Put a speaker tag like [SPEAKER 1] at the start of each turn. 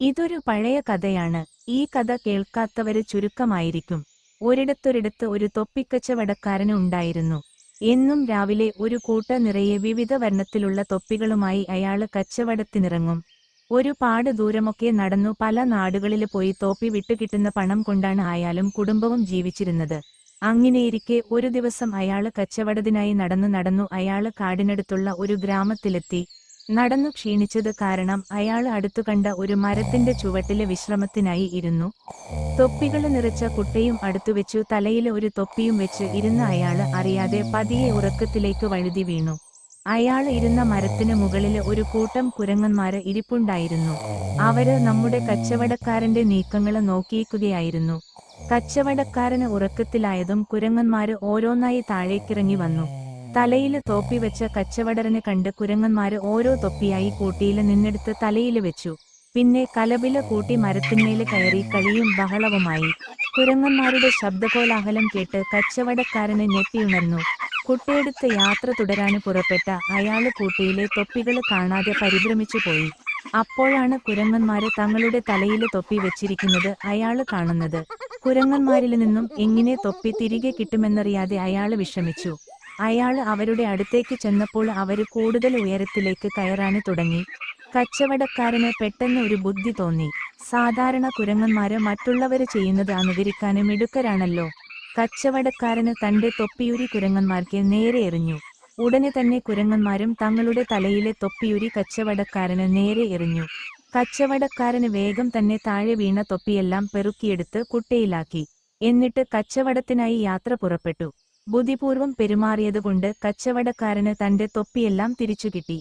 [SPEAKER 1] ഇതൊരു പഴയ കഥയാണ്. ഈ കഥ കേൾക്കാത്തവര് ചുരുക്കമായിരിക്കും. ഒരിടത്തൊരിടത്ത് ഒരു തൊപ്പിക്കച്ചവടക്കാരന് ഉണ്ടായിരുന്നു. എന്നും രാവിലെ ഒരു കൂട്ട നിറയെ വിവിധ വർണ്ണത്തിലുള്ള തൊപ്പികളുമായി അയാള് കച്ചവടത്തിനിറങ്ങും. ഒരുപാട് ദൂരമൊക്കെ നടന്നു പല നാടുകളില് പോയി തോപ്പി വിട്ടുകിട്ടുന്ന പണം കൊണ്ടാണ് അയാളും കുടുംബവും ജീവിച്ചിരുന്നത്. അങ്ങനെയിരിക്കെ ഒരു ദിവസം അയാള് കച്ചവടത്തിനായി നടന്നു അയാള് കാടിനടുത്തുള്ള ഒരു ഗ്രാമത്തിലെത്തി. നടന്നു ക്ഷീണിച്ചത് കാരണം അയാള് അടുത്തുകണ്ട ഒരു മരത്തിന്റെ ചുവട്ടില് വിശ്രമത്തിനായി ഇരുന്നു. തൊപ്പികള് നിറച്ച കുട്ടയും അടുത്തുവെച്ചു. തലയില് ഒരു തൊപ്പിയും വെച്ച് ഇരുന്ന അയാള് അറിയാതെ പതിയെ ഉറക്കത്തിലേക്ക് വഴുതി വീണു. അയാള് ഇരുന്ന മരത്തിന് മുകളില് ഒരു കൂട്ടം കുരങ്ങന്മാര് ഇരിപ്പുണ്ടായിരുന്നു. അവര് നമ്മുടെ കച്ചവടക്കാരന്റെ നീക്കങ്ങള് നോക്കിയിരിക്കുകയായിരുന്നു. കച്ചവടക്കാരന് ഉറക്കത്തിലായതും കുരങ്ങന്മാര് ഓരോന്നായി താഴേക്കിറങ്ങി വന്നു. തലയില് തോപ്പി വെച്ച കച്ചവടരനെ കണ്ട് കുരങ്ങന്മാര് ഓരോ തൊപ്പിയായി കൂട്ടിയില് നിന്നെടുത്ത് തലയില് വെച്ചു. പിന്നെ കലപില കൂട്ടി മരത്തിന്മേല് കയറി കളിയും ബഹളവുമായി. കുരങ്ങന്മാരുടെ ശബ്ദകോലാഹലം കേട്ട് കച്ചവടക്കാരന് ഞെട്ടിയുണർന്നു. കുട്ടയെടുത്ത് യാത്ര തുടരാന് പുറപ്പെട്ട അയാള് കൂട്ടിയിലെ തൊപ്പികള് കാണാതെ പരിഭ്രമിച്ചുപോയി. അപ്പോഴാണ് കുരങ്ങന്മാര് തങ്ങളുടെ തലയില് തൊപ്പി വെച്ചിരിക്കുന്നത് അയാള് കാണുന്നത്. കുരങ്ങന്മാരില് നിന്നും എങ്ങനെ തൊപ്പി തിരികെ കിട്ടുമെന്നറിയാതെ അയാള് വിഷമിച്ചു. അയാള് അവരുടെ അടുത്തേക്ക് ചെന്നപ്പോൾ അവര് കൂടുതൽ ഉയരത്തിലേക്ക് കയറാന് തുടങ്ങി. കച്ചവടക്കാരന് പെട്ടെന്ന് ഒരു ബുദ്ധി തോന്നി. സാധാരണ കുരങ്ങന്മാര് മറ്റുള്ളവര് ചെയ്യുന്നത് അനുകരിക്കാന് മിടുക്കരാണല്ലോ. കച്ചവടക്കാരന് തന്റെ തൊപ്പിയൂരി കുരങ്ങന്മാർക്ക് നേരെ എറിഞ്ഞു. ഉടനെ തന്നെ കുരങ്ങന്മാരും തങ്ങളുടെ തലയിലെ തൊപ്പിയൂരി കച്ചവടക്കാരന് നേരെ എറിഞ്ഞു. കച്ചവടക്കാരന് വേഗം തന്നെ താഴെ വീണ തൊപ്പിയെല്ലാം പെറുക്കിയെടുത്ത് കുട്ടയിലാക്കി. എന്നിട്ട് കച്ചവടത്തിനായി യാത്ര പുറപ്പെട്ടു. ബുദ്ധിപൂർവം പെരുമാറിയതുകൊണ്ട് കച്ചവടക്കാരന് തന്റെ തൊപ്പിയെല്ലാം തിരിച്ചുകിട്ടി.